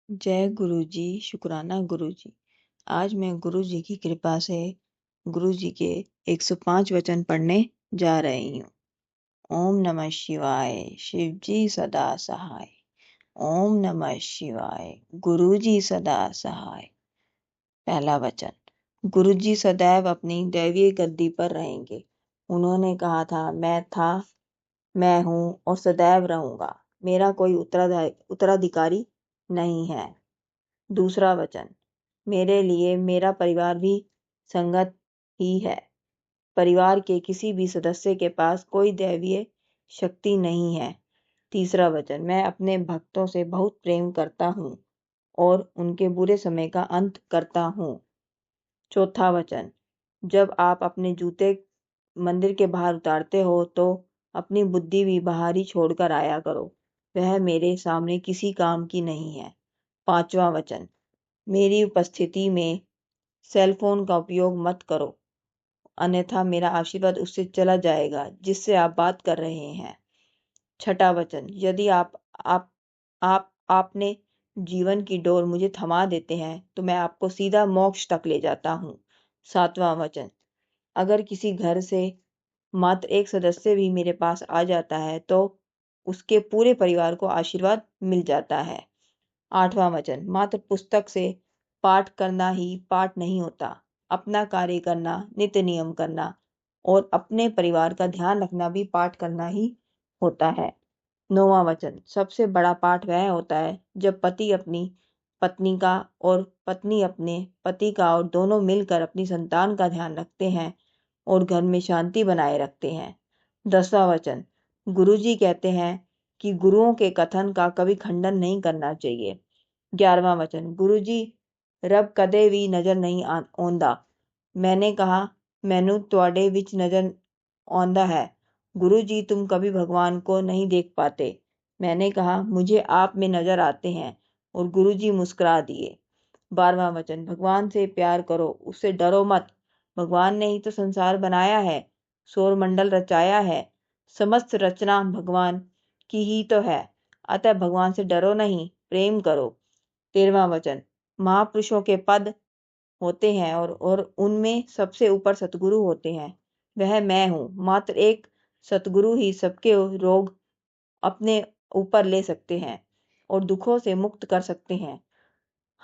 जय गुरु जी, शुक्राना गुरु जी। आज मैं गुरु जी की कृपा से गुरु जी के 105 वचन पढ़ने जा रही हूँ। ओम नमः शिवाय, शिव जी सदा सहाय। ओम नमः शिवाय, गुरु जी सदा सहाय। पहला वचन, गुरु जी सदैव अपनी दैवीय गद्दी पर रहेंगे। उन्होंने कहा था, मैं हूँ और सदैव रहूंगा। मेरा कोई उत्तराधिकारी नहीं है। दूसरा वचन, मेरे लिए मेरा परिवार भी संगत ही है। परिवार के किसी भी सदस्य के पास कोई दैवीय शक्ति नहीं है। तीसरा वचन, मैं अपने भक्तों से बहुत प्रेम करता हूँ और उनके बुरे समय का अंत करता हूँ। चौथा वचन, जब आप अपने जूते मंदिर के बाहर उतारते हो तो अपनी बुद्धि भी बाहर ही छोड़कर आया करो। वह मेरे सामने किसी काम की नहीं है। पांचवा वचन, मेरी उपस्थिति में सेल फोन का उपयोग मत करो, अन्यथा मेरा आशीर्वाद उससे चला जाएगा जिससे आप बात कर रहे हैं। छठा वचन, यदि आपने जीवन की डोर मुझे थमा देते हैं तो मैं आपको सीधा मोक्ष तक ले जाता हूँ। सातवां वचन, अगर किसी घर से मात्र एक सदस्य भी मेरे पास आ जाता है तो उसके पूरे परिवार को आशीर्वाद मिल जाता है। आठवां वचन, मात्र पुस्तक से पाठ करना ही पाठ नहीं होता। अपना कार्य करना, नित्य नियम करना और अपने परिवार का ध्यान रखना भी पाठ करना ही होता है। नौवां वचन, सबसे बड़ा पाठ वह होता है जब पति अपनी पत्नी का और पत्नी अपने पति का और दोनों मिलकर अपनी संतान का ध्यान रखते हैं और घर में शांति बनाए रखते हैं। 10वां वचन, गुरुजी कहते हैं कि गुरुओं के कथन का कभी खंडन नहीं करना चाहिए। 11वां वचन, गुरुजी रब कदे भी नजर नहीं आਉਂਦਾ। मैंने कहा, मैनू ਤੁਹਾਡੇ विच नजर आਉਂਦਾ है। गुरु जी तुम कभी भगवान को नहीं देख पाते। मैंने कहा, मुझे आप में नजर आते हैं। और गुरु जी मुस्कुरा दिए। 12वां वचन, भगवान से प्यार करो, उससे डरो मत। भगवान ने ही तो संसार बनाया है, सौर मंडल रचाया है। समस्त रचना भगवान की ही तो है। अतः भगवान से डरो नहीं, प्रेम करो। 13वां वचन, महापुरुषों के पद होते हैं और उनमें सबसे ऊपर सतगुरु होते हैं। वह मैं हूँ। मात्र एक सतगुरु ही सबके रोग अपने ऊपर ले सकते हैं और दुखों से मुक्त कर सकते हैं।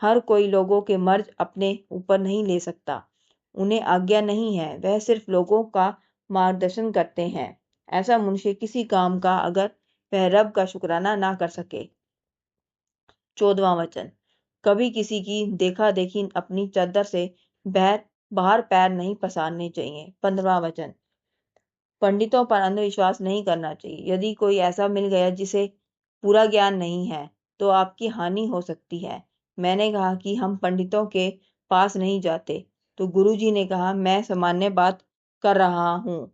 हर कोई लोगों के मर्ज अपने ऊपर नहीं ले सकता। उन्हें आज्ञा नहीं है, वह सिर्फ लोगों का मार्गदर्शन करते हैं। ऐसा मनुष्य किसी काम का अगर वह रब का शुक्राना ना कर सके। 14वां वचन, कभी किसी की देखा देखी अपनी चादर से बाहर पैर नहीं पसारने चाहिए। 15वां वचन, पंडितों पर अंधविश्वास नहीं करना चाहिए। यदि कोई ऐसा मिल गया जिसे पूरा ज्ञान नहीं है तो आपकी हानि हो सकती है। मैंने कहा कि हम पंडितों के पास नहीं जाते तो गुरुजी ने कहा, मैं सामान्य बात कर रहा हूँ।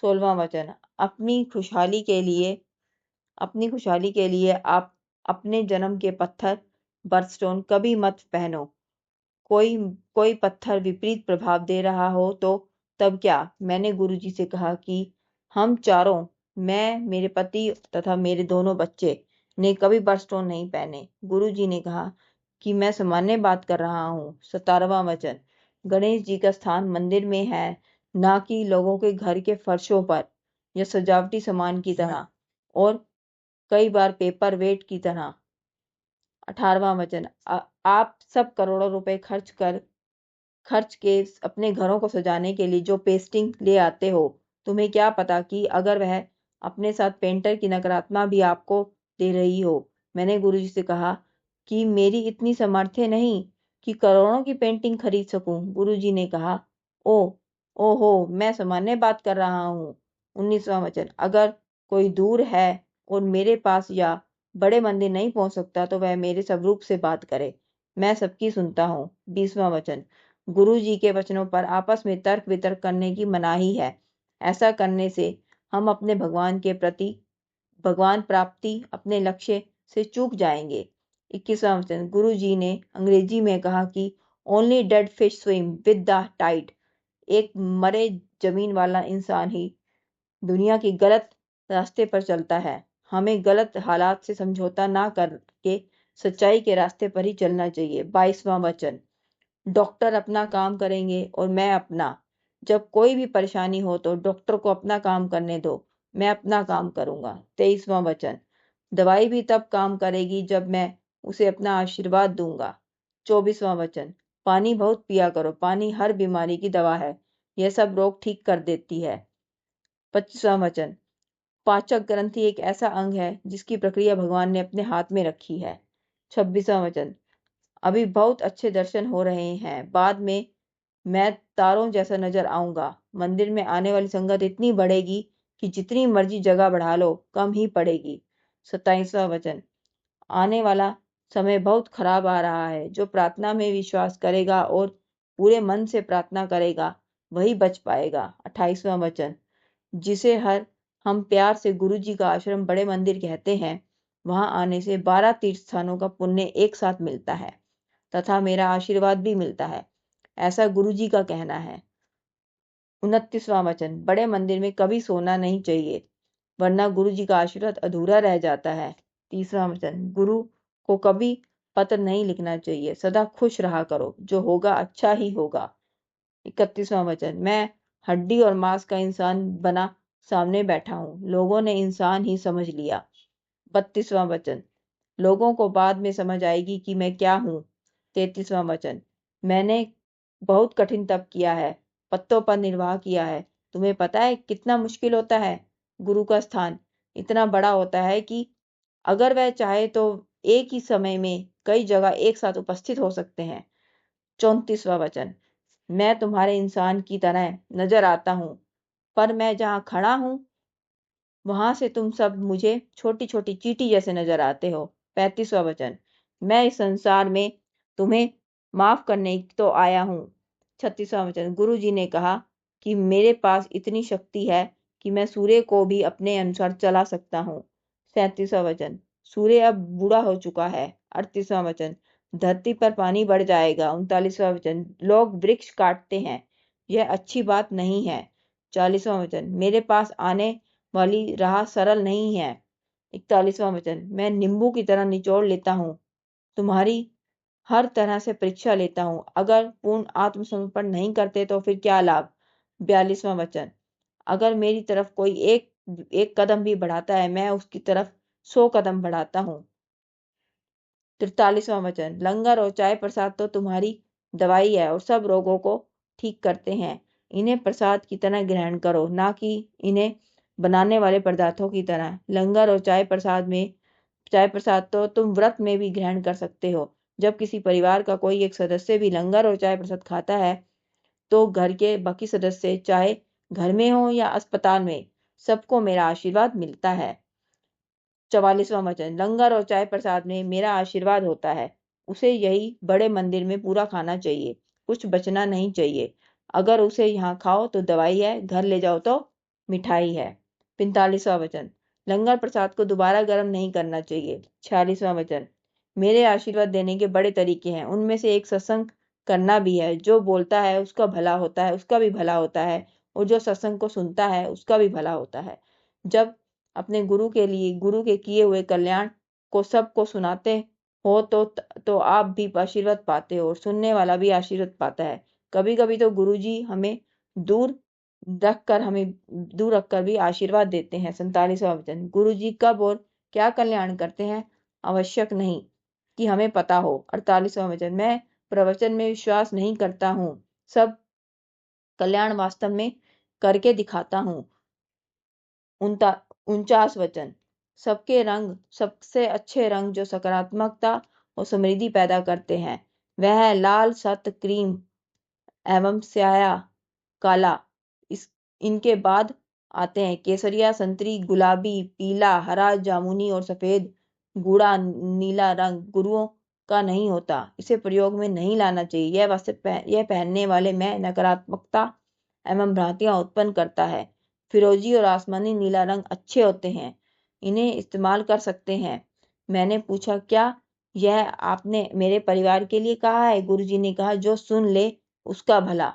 16वां वचन, अपनी खुशहाली के लिए आप अपने जन्म के पत्थर बर्थस्टोन कभी मत पहनो। कोई कोई पत्थर विपरीत प्रभाव दे रहा हो तो तब क्या। मैंने गुरुजी से कहा कि हम चारों, मैं, मेरे पति तथा मेरे दोनों बच्चे ने कभी बर्थस्टोन नहीं पहने। गुरुजी ने कहा कि मैं सामान्य बात कर रहा हूँ। 17वां वचन, गणेश जी का स्थान मंदिर में है, ना कि लोगों के घर के फर्शों पर या सजावटी सामान की तरह और कई बार पेपर वेट की तरह। 18वां वचन, आप सब करोड़ों रुपए खर्च के अपने घरों को सजाने के लिए जो पेस्टिंग ले आते हो, तुम्हें क्या पता कि अगर वह अपने साथ पेंटर की नकारात्मक भी आपको दे रही हो। मैंने गुरुजी से कहा कि मेरी इतनी सामर्थ्य नहीं कि करोड़ों की पेंटिंग खरीद सकूं। गुरुजी ने कहा, ओ ओहो, मैं सामान्य बात कर रहा हूँ। 19वां वचन, अगर कोई दूर है और मेरे पास या बड़े मंदिर नहीं पहुंच सकता तो वह मेरे स्वरूप से बात करे, मैं सबकी सुनता हूँ। 20वां वचन, गुरु जी के वचनों पर आपस में तर्क वितर्क करने की मनाही है। ऐसा करने से हम अपने भगवान प्राप्ति अपने लक्ष्य से चूक जाएंगे। 21वां वचन, गुरु जी ने अंग्रेजी में कहा कि only dead fish swim with the tide. एक मरे जमीन वाला इंसान ही दुनिया की गलत रास्ते पर चलता है। हमें गलत हालात से समझौता ना करके सच्चाई के रास्ते पर ही चलना चाहिए। 22वां वचन, डॉक्टर अपना काम करेंगे और मैं अपना। जब कोई भी परेशानी हो तो डॉक्टर को अपना काम करने दो, मैं अपना काम करूंगा। 23वां वचन, दवाई भी तब काम करेगी जब मैं उसे अपना आशीर्वाद दूंगा। 24वां वचन, पानी बहुत पिया करो, पानी हर बीमारी की दवा है, यह सब रोग ठीक कर देती है। 25वां वचन, पाचक ग्रंथि एक ऐसा अंग है जिसकी प्रक्रिया भगवान ने अपने हाथ में रखी है। 26वां वचन, अभी बहुत अच्छे दर्शन हो रहे हैं, बाद में मैं तारों जैसा नजर आऊंगा। मंदिर में आने वाली संगत इतनी बढ़ेगी कि जितनी मर्जी जगह बढ़ा लो कम ही पड़ेगी। 27वां वचन, आने वाला समय बहुत खराब आ रहा है। जो प्रार्थना में विश्वास करेगा और पूरे मन से प्रार्थना करेगा वही बच पाएगा। 28वां वचन, जिसे हम प्यार से गुरु जी का आश्रम बड़े मंदिर कहते हैं, वहां आने से 12 तीर्थ स्थानों का पुण्य एक साथ मिलता है तथा मेरा आशीर्वाद भी मिलता है, ऐसा गुरु जी का कहना है। 29वां वचन, बड़े मंदिर में कभी सोना नहीं चाहिए वरना गुरु जी का आशीर्वाद अधूरा रह जाता है। 30वां वचन, गुरु को कभी पत्र नहीं लिखना चाहिए, सदा खुश रहा करो, जो होगा अच्छा ही होगा। 31वां वचन, मैं हड्डी और मांस का इंसान बना सामने बैठा हूं, लोगों ने इंसान ही समझ लिया। 32वां वचन, लोगों को बाद में समझ आएगी कि मैं क्या हूं। 33वां वचन, मैंने बहुत कठिन तप किया है, पत्तों पर निर्वाह किया है। तुम्हें पता है कितना मुश्किल होता है? गुरु का स्थान इतना बड़ा होता है कि अगर वह चाहे तो एक ही समय में कई जगह एक साथ उपस्थित हो सकते हैं। 34वां वचन, मैं तुम्हारे इंसान की तरह नजर आता हूं, पर मैं जहां खड़ा हूं वहां से तुम सब मुझे छोटी छोटी चींटी जैसे नजर आते हो। 35वां वचन, मैं इस संसार में तुम्हें माफ करने तो आया हूँ। 36वां वचन, गुरु जी ने कहा कि मेरे पास इतनी शक्ति है कि मैं सूर्य को भी अपने अनुसार चला सकता हूँ। 37वां वचन, सूर्य अब बूढ़ा हो चुका है। 38वां वचन, धरती पर पानी बढ़ जाएगा। 39वां वचन, लोग वृक्ष काटते हैं, यह अच्छी बात नहीं है। 40वां वचन, मेरे पास आने वाली राह सरल नहीं है। 41वां वचन, मैं नींबू की तरह निचोड़ लेता हूँ, तुम्हारी हर तरह से परीक्षा लेता हूँ, अगर पूर्ण आत्मसमर्पण नहीं करते तो फिर क्या लाभ। 42वां वचन, अगर मेरी तरफ कोई एक एक कदम भी बढ़ाता है मैं उसकी तरफ 100 कदम बढ़ाता हूँ। 43वां वचन, लंगर और चाय प्रसाद तो तुम्हारी दवाई है और सब रोगों को ठीक करते हैं, इन्हें प्रसाद की तरह ग्रहण करो, ना कि इन्हें बनाने वाले पदार्थों की तरह। लंगर और चाय प्रसाद तो तुम व्रत में भी ग्रहण कर सकते हो। जब किसी परिवार का कोई एक सदस्य भी लंगर और चाय प्रसाद खाता है तो घर के बाकी सदस्य, चाहे घर में हो या अस्पताल में, सबको मेरा आशीर्वाद मिलता है। 44वां वचन, लंगर और चाय प्रसाद में मेरा आशीर्वाद होता है, उसे यही बड़े मंदिर में पूरा खाना चाहिए, कुछ बचना नहीं चाहिए। अगर उसे यहाँ खाओ तो दवाई है, घर ले जाओ तो मिठाई है। 45वां वचन, लंगर प्रसाद को दोबारा गर्म नहीं करना चाहिए। 46वां वचन, मेरे आशीर्वाद देने के बड़े तरीके हैं, उनमें से एक सत्संग करना भी है। जो बोलता है उसका भला होता है, उसका भी भला होता है, और जो सत्संग को सुनता है उसका भी भला होता है। जब अपने गुरु के लिए गुरु के किए हुए कल्याण को सबको सुनाते हो तो आप भी आशीर्वाद पाते हो और सुनने वाला भी आशीर्वाद पाता है। कभी कभी तो गुरु जी दूर हमें दूर रखकर भी आशीर्वाद देते हैं। 47वां वचन, गुरु जी कब और क्या कल्याण करते हैं आवश्यक नहीं कि हमें पता हो। 48वां वचन, मैं प्रवचन में विश्वास नहीं करता हूँ, सब कल्याण वास्तव में करके दिखाता हूँ। 49 वचन, सबके रंग सबसे अच्छे रंग जो सकारात्मकता और समृद्धि पैदा करते हैं वह है लाल, सत, क्रीम एवं स्याह, काला। इनके बाद आते हैं केसरिया, संतरी, गुलाबी, पीला, हरा, जामुनी और सफेद गूढ़ा नीला रंग गुरुओं का नहीं होता, इसे प्रयोग में नहीं लाना चाहिए। यह पहनने वाले में नकारात्मकता एवं भ्रांतियां उत्पन्न करता है। फिरोजी और आसमानी नीला रंग अच्छे होते हैं, इन्हें इस्तेमाल कर सकते हैं। मैंने पूछा, क्या यह आपने मेरे परिवार के लिए कहा है? गुरुजी ने कहा, जो सुन ले उसका भला।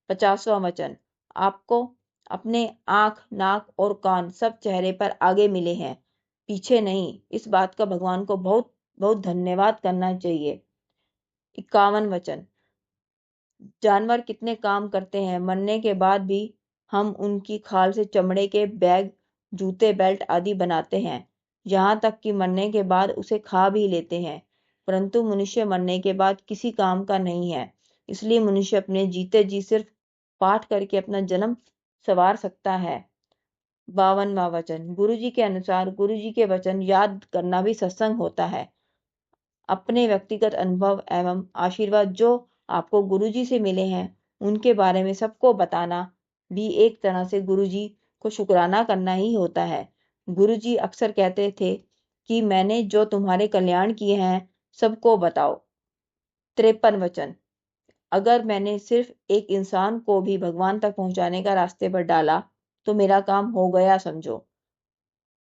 50वां वचन, आपको अपने आंख, नाक और कान सब चेहरे पर आगे मिले हैं, पीछे नहीं। इस बात का भगवान को बहुत बहुत धन्यवाद करना चाहिए। 51 वचन। जानवर कितने काम करते हैं, मरने के बाद भी हम उनकी खाल से चमड़े के बैग, जूते, बेल्ट आदि बनाते हैं। यहाँ तक कि मरने के बाद उसे खा भी लेते हैं। परंतु मनुष्य मरने के बाद किसी काम का नहीं है। इसलिए मनुष्य अपने जीते जी सिर्फ पाठ करके अपना जन्म संवार सकता है। 52वां वचन। गुरु जी के अनुसार गुरु जी के वचन याद करना भी सत्संग होता है। अपने व्यक्तिगत अनुभव एवं आशीर्वाद जो आपको गुरुजी से मिले हैं उनके बारे में सबको बताना भी एक तरह से गुरुजी को शुक्राना करना ही होता है। गुरुजी अक्सर कहते थे कि मैंने जो तुम्हारे कल्याण किए हैं सबको बताओ। 53 वचन। अगर मैंने सिर्फ एक इंसान को भी भगवान तक पहुंचाने का रास्ते पर डाला तो मेरा काम हो गया समझो।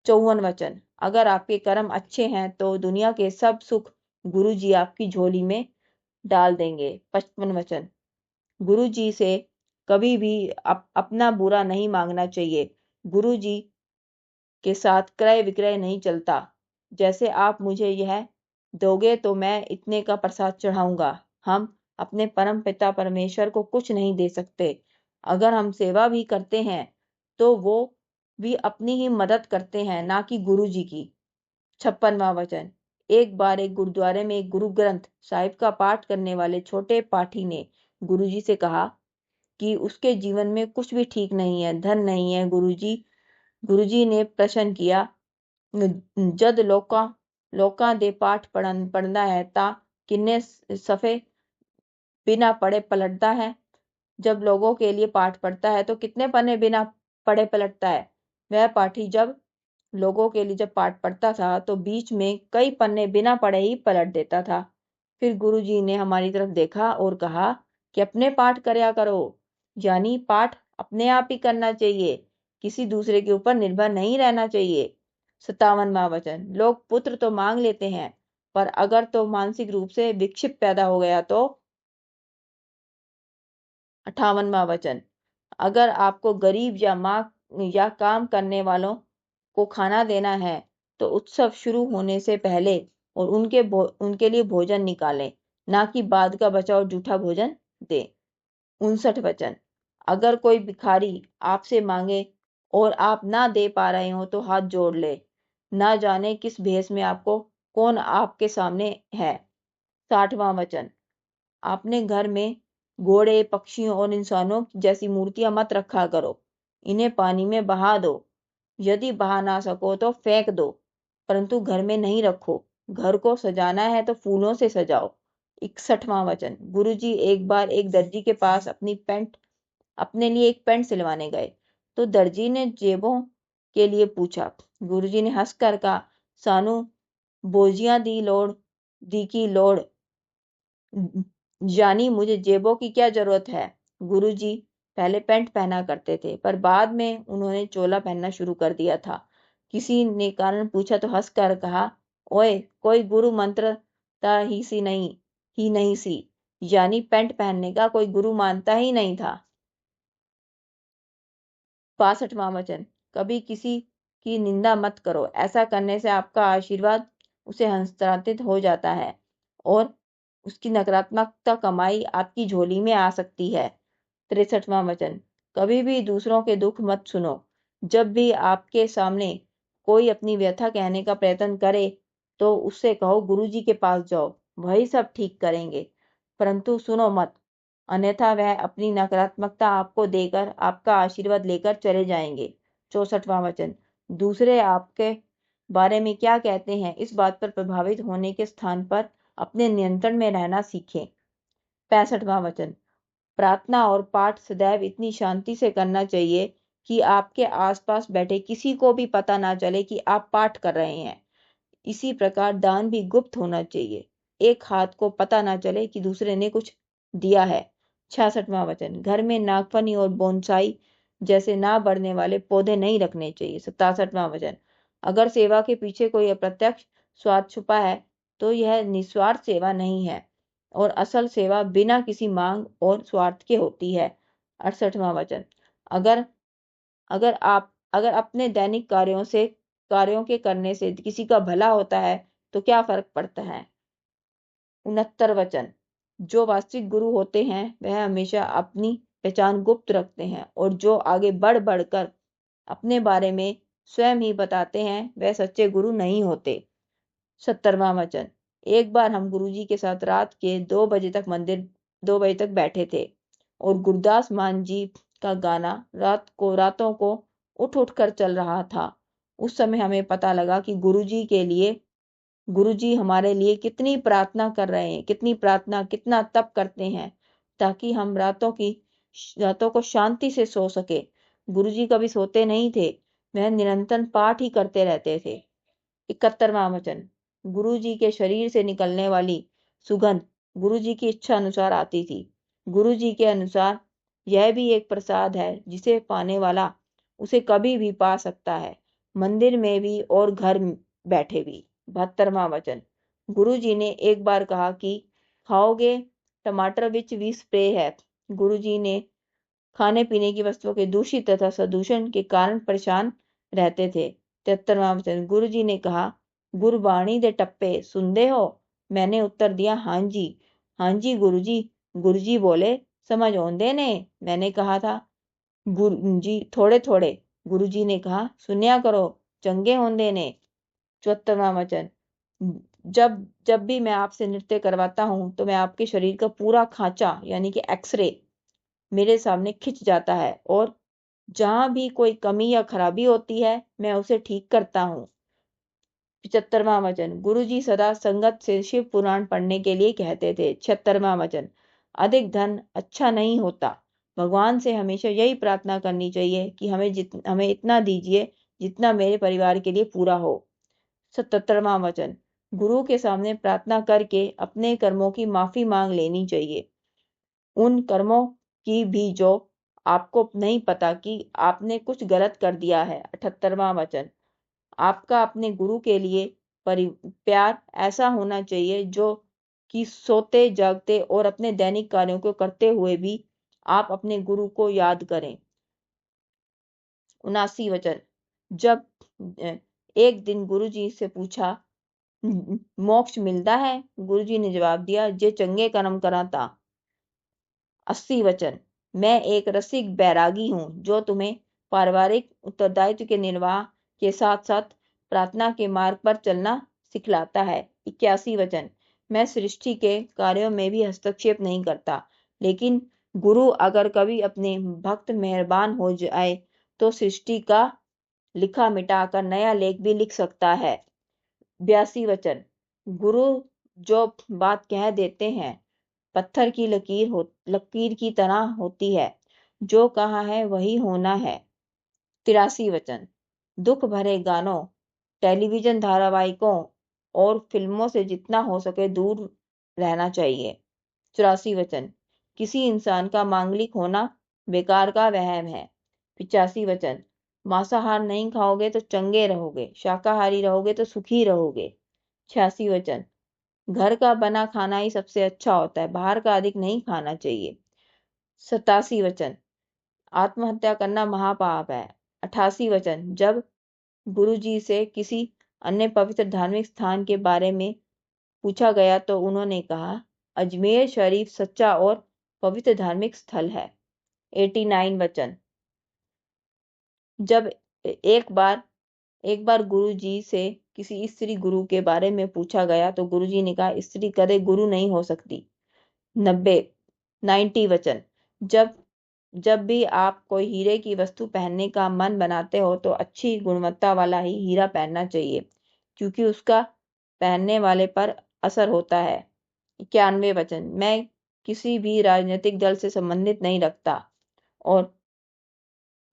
54 वचन। अगर आपके कर्म अच्छे हैं तो दुनिया के सब सुख गुरु जी आपकी झोली में डाल देंगे। 55 वचन। गुरु जी से कभी भी अपना बुरा नहीं मांगना चाहिए। गुरु जी के साथ क्रय विक्रय नहीं चलता। जैसे आप मुझे यह दोगे तो मैं इतने का प्रसाद चढ़ाऊंगा। हम अपने परम पिता परमेश्वर को कुछ नहीं दे सकते। अगर हम सेवा भी करते हैं तो वो भी अपनी ही मदद करते हैं, ना कि गुरु जी की। 56वां वचन। एक बार एक गुरुद्वारे में एक गुरु ग्रंथ साहिब का पाठ करने वाले छोटे पाठी ने गुरुजी से कहा कि उसके जीवन में कुछ भी ठीक नहीं है, धन नहीं है। गुरुजी ने प्रश्न किया, जद लोका दे पाठ पढ़ना है ता किन्ने सफे बिना पढ़े पलटता है। जब लोगों के लिए पाठ पढ़ता है तो कितने पन्ने बिना पढ़े पलटता है। वह पाठी जब पाठ पढ़ता था तो बीच में कई पन्ने बिना पढ़े ही पलट देता था। फिर गुरुजी ने हमारी तरफ देखा और कहा कि अपने पाठ करया करो, यानी पाठ अपने आप ही करना चाहिए, किसी दूसरे के ऊपर निर्भर नहीं रहना चाहिए। 57वां वचन। लोग पुत्र तो मांग लेते हैं, पर अगर तो मानसिक रूप से विक्षिप्त पैदा हो गया तो। 58वां वचन। अगर आपको गरीब या माँ या काम करने वालों को खाना देना है तो उत्सव शुरू होने से पहले और उनके लिए भोजन निकालें, ना कि बाद का बचा और जूठा भोजन दे। 59 वचन। अगर कोई भिखारी आपसे मांगे और आप ना दे पा रहे हो तो हाथ जोड़ ले, ना जाने किस भेष में कौन आपके सामने है। 60वां वचन। अपने घर में घोड़े, पक्षियों और इंसानों जैसी मूर्तियां मत रखा करो। इन्हें पानी में बहा दो, यदि बहा ना सको तो फेंक दो, परंतु घर में नहीं रखो। घर को सजाना है तो फूलों से सजाओ। 61वां वचन। गुरुजी एक बार एक दर्जी के पास अपने लिए एक पैंट सिलवाने गए तो दर्जी ने जेबों के लिए पूछा। गुरुजी ने हंसकर कहा, सानू बोझियां दी की लोड़, यानी मुझे जेबों की क्या जरूरत है। गुरुजी पहले पैंट पहना करते थे पर बाद में उन्होंने चोला पहनना शुरू कर दिया था। किसी ने कारण पूछा तो हंसकर कहा, ओए कोई गुरु मंत्रता ही नहीं सी, यानी पैंट पहनने का कोई गुरु मानता ही नहीं था। 62वां वचन। कभी किसी की निंदा मत करो, ऐसा करने से आपका आशीर्वाद उसे हस्तांतरित हो जाता है और उसकी नकारात्मकता कमाई आपकी झोली में आ सकती है। 63वां वचन। कभी भी दूसरों के दुख मत सुनो। जब भी आपके सामने कोई अपनी व्यथा कहने का प्रयत्न करे तो उससे कहो गुरु जी के पास जाओ, वही सब ठीक करेंगे, परंतु सुनो मत, अन्यथा वह अपनी नकारात्मकता आपको देकर आपका आशीर्वाद लेकर चले जाएंगे। 64वां वचन। दूसरे आपके बारे में क्या कहते हैं इस बात पर प्रभावित होने के स्थान पर अपने नियंत्रण में रहना सीखें। 65वां वचन। प्रार्थना और पाठ सदैव इतनी शांति से करना चाहिए कि आपके आसपास बैठे किसी को भी पता ना चले कि आप पाठ कर रहे हैं। इसी प्रकार दान भी गुप्त होना चाहिए, एक हाथ को पता ना चले कि दूसरे ने कुछ दिया है। 66वां वचन। घर में नागफनी और बोनसाई जैसे ना बढ़ने वाले पौधे नहीं रखने चाहिए। 67वां वचन। अगर सेवा के पीछे कोई अप्रत्यक्ष स्वार्थ छुपा है तो यह निस्वार्थ सेवा नहीं है और असल सेवा बिना किसी मांग और स्वार्थ के होती है। 68वां वचन। अगर अगर अपने दैनिक कार्यों के करने से किसी का भला होता है तो क्या फर्क पड़ता है। 69 वचन। जो वास्तविक गुरु होते हैं वह हमेशा अपनी पहचान गुप्त रखते हैं और जो आगे बढ़ बढ़कर अपने बारे में स्वयं ही बताते हैं वह सच्चे गुरु नहीं होते। 70वां वचन। एक बार हम गुरुजी के साथ रात के 2 बजे तक बैठे थे और गुरदास मान जी का गाना रातों को उठ उठ कर चल रहा था। उस समय हमें पता लगा कि गुरुजी हमारे लिए कितनी प्रार्थना कर रहे हैं, कितनी प्रार्थना, कितना तप करते हैं ताकि हम रातों को शांति से सो सके। गुरुजी कभी सोते नहीं थे, वह निरंतर पाठ ही करते रहते थे। 71वां वचन। गुरुजी के शरीर से निकलने वाली सुगंध गुरुजी की इच्छा अनुसार आती थी। गुरुजी के अनुसार यह भी एक प्रसाद है जिसे पाने वाला उसे कभी भी पा सकता है, मंदिर में भी और घर बैठे भी। 72वां वचन। गुरुजी ने एक बार कहा कि खाओगे टमाटर विच भी स्प्रे है। गुरुजी ने खाने पीने की वस्तुओं के दूषित तथा सदूषण के कारण परेशान रहते थे। 73वां वचन। गुरुजी ने कहा, गुरबाणी दे टप्पे सुनते हो? मैंने उत्तर दिया, हाँ जी। हाँ जी गुरुजी। गुरुजी बोले, समझ आउंदे ने? मैंने कहा था, गुरुजी थोड़े थोड़े। गुरुजी ने कहा, सुनिया करो, चंगे होंदे ने। 74वां वचन। जब जब भी मैं आपसे नृत्य करवाता हूं तो मैं आपके शरीर का पूरा खांचा यानी कि एक्सरे मेरे सामने खिंच जाता है और जहां भी कोई कमी या खराबी होती है मैं उसे ठीक करता हूँ। 75वां वचन। गुरुजी सदा संगत से शिव पुराण पढ़ने के लिए कहते थे। 76वां वचन। अधिक धन अच्छा नहीं होता। भगवान से हमेशा यही प्रार्थना करनी चाहिए कि हमें इतना दीजिए जितना मेरे परिवार के लिए पूरा हो। 77वां वचन। गुरु के सामने प्रार्थना करके अपने कर्मों की माफी मांग लेनी चाहिए, उन कर्मों की भी जो आपको नहीं पता कि आपने कुछ गलत कर दिया है। 78वां वचन। आपका अपने गुरु के लिए प्यार ऐसा होना चाहिए जो कि सोते जागते और अपने दैनिक कार्यों को करते हुए भी आप अपने गुरु को याद करें। 79 वचन। जब एक दिन गुरु जी से पूछा, मोक्ष मिलता है? गुरु जी ने जवाब दिया, जे चंगे कर्म करा ता। 80 वचन। मैं एक रसिक बैरागी हूँ जो तुम्हें पारिवारिक उत्तरदायित्व के निर्वाह के साथ साथ प्रार्थना के मार्ग पर चलना सिखलाता है। 81 वचन। मैं सृष्टि के कार्यों में भी हस्तक्षेप नहीं करता, लेकिन गुरु अगर कभी अपने भक्त मेहरबान हो जाए तो सृष्टि का लिखा मिटाकर नया लेख भी लिख सकता है। 82 वचन। गुरु जो बात कह देते हैं पत्थर की लकीर की तरह होती है, जो कहा है वही होना है। 83 वचन। दुख भरे गानों, टेलीविजन धारावाहिकों और फिल्मों से जितना हो सके दूर रहना चाहिए। 84 वचन। किसी इंसान का मांगलिक होना बेकार का वहम है। 85 वचन। मांसाहार नहीं खाओगे तो चंगे रहोगे, शाकाहारी रहोगे तो सुखी रहोगे। 86 वचन। घर का बना खाना ही सबसे अच्छा होता है, बाहर का अधिक नहीं खाना चाहिए। 87 वचन। आत्महत्या करना महापाप है। 88 वचन। जब गुरु जी से किसी अन्य पवित्र धार्मिक स्थान के बारे में पूछा गया तो उन्होंने कहा, अजमेर शरीफ सच्चा और पवित्र धार्मिक स्थल है। 89 वचन। जब एक बार गुरु जी से किसी स्त्री गुरु के बारे में पूछा गया तो गुरु जी ने कहा, स्त्री कदे गुरु नहीं हो सकती। 90 वचन। जब जब भी आप कोई हीरे की वस्तु पहनने का मन बनाते हो तो अच्छी गुणवत्ता वाला ही हीरा पहनना चाहिए, क्योंकि उसका पहनने वाले पर असर होता है। 91 वचन। मैं किसी भी राजनीतिक दल से संबंधित नहीं रखता। और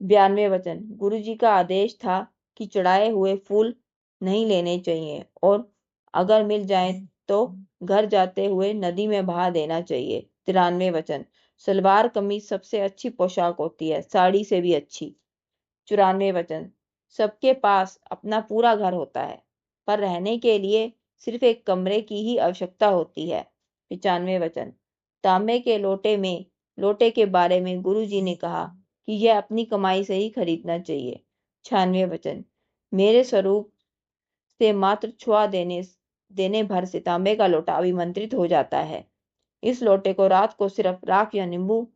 92 वचन। गुरु जी का आदेश था कि चढ़ाए हुए फूल नहीं लेने चाहिए और अगर मिल जाए तो घर जाते हुए नदी में बहा देना चाहिए। 93 वचन। सलवार कमीज सबसे अच्छी पोशाक होती है, साड़ी से भी अच्छी। 94 वचन। सबके पास अपना पूरा घर होता है, पर रहने के लिए सिर्फ एक कमरे की ही आवश्यकता होती है। 95 वचन। तांबे के लोटे के बारे में गुरु जी ने कहा कि यह अपनी कमाई से ही खरीदना चाहिए। 96 वचन। मेरे स्वरूप से मात्र छुआ देने भर से तांबे का लोटा अभिमंत्रित हो जाता है। इस लोटे को रात को सिर्फ राख या नींबू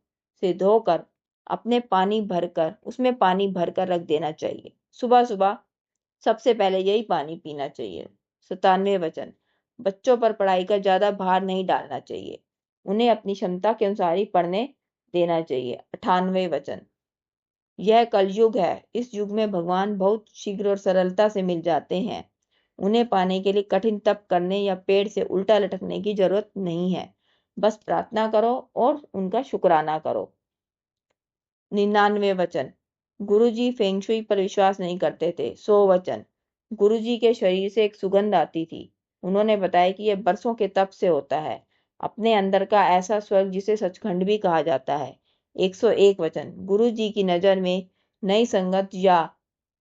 से धोकर उसमें पानी भरकर रख देना चाहिए। सुबह सुबह सबसे पहले यही पानी पीना चाहिए। 97 वचन। बच्चों पर पढ़ाई का ज्यादा भार नहीं डालना चाहिए, उन्हें अपनी क्षमता के अनुसार ही पढ़ने देना चाहिए। 98 वचन। यह कलयुग है, इस युग में भगवान बहुत शीघ्र और सरलता से मिल जाते हैं। उन्हें पाने के लिए कठिन तप करने या पेड़ से उल्टा लटकने की जरूरत नहीं है, बस प्रार्थना करो और उनका शुक्राना करो। 99 वचन। गुरुजी फेंगशुई पर विश्वास नहीं करते थे। 100 वचन। गुरुजी के शरीर से एक सुगंध आती थी। उन्होंने बताया कि यह बरसों के तप से होता है, अपने अंदर का ऐसा स्वर्ग जिसे सचखंड भी कहा जाता है। 101 वचन। गुरुजी की नजर में नई संगत या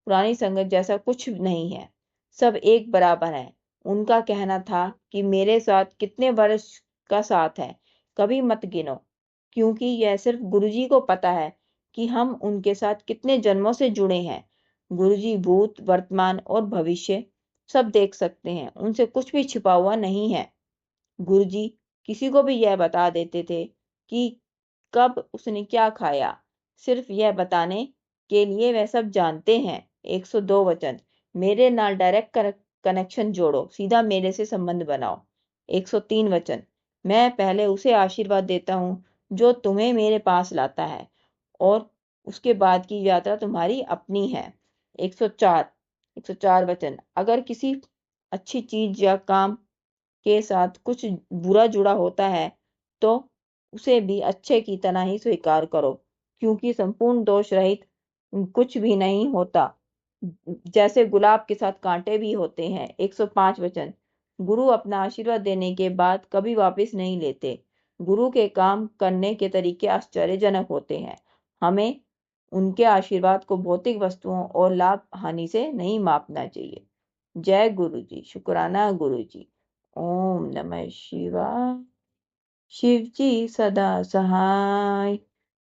पुरानी संगत जैसा कुछ नहीं है, सब एक बराबर है। उनका कहना था कि मेरे साथ कितने वर्ष का साथ है कभी मत गिनो, क्योंकि यह सिर्फ गुरुजी को पता है कि हम उनके साथ कितने जन्मों से जुड़े हैं। गुरुजी भूत, वर्तमान और भविष्य सब देख सकते हैं, उनसे कुछ भी छिपा हुआ नहीं है। गुरुजी किसी को भी यह बता देते थे कि कब उसने क्या खाया, सिर्फ यह बताने के लिए वह सब जानते हैं। 102 वचन। मेरे नाल डायरेक्ट कनेक्शन जोड़ो, सीधा मेरे से संबंध बनाओ। 103 वचन। मैं पहले उसे आशीर्वाद देता हूँ जो तुम्हें मेरे पास लाता है, और उसके बाद की यात्रा तुम्हारी अपनी है। 104 वचन। अगर किसी अच्छी चीज या काम के साथ कुछ बुरा जुड़ा होता है तो उसे भी अच्छे की तरह ही स्वीकार करो, क्योंकि संपूर्ण दोष रहित कुछ भी नहीं होता, जैसे गुलाब के साथ कांटे भी होते हैं। 105 वचन। गुरु अपना आशीर्वाद देने के बाद कभी वापस नहीं लेते। गुरु के काम करने के तरीके आश्चर्यजनक होते हैं। हमें उनके आशीर्वाद को भौतिक वस्तुओं और लाभ हानि से नहीं मापना चाहिए। जय गुरु जी। शुक्राना गुरु जी। ओम नमः शिवाय। शिव जी सदा सहाय।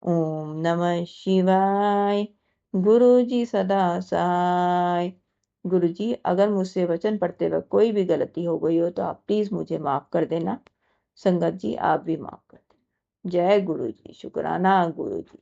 ओम नमः शिवाय। गुरु जी सदा सहाय। गुरु जी, अगर मुझसे वचन पढ़ते वक्त कोई भी गलती हो गई हो तो आप प्लीज मुझे माफ कर देना। संगत जी, आप भी माफ कर देना। जय गुरु जी। शुक्राना गुरु जी।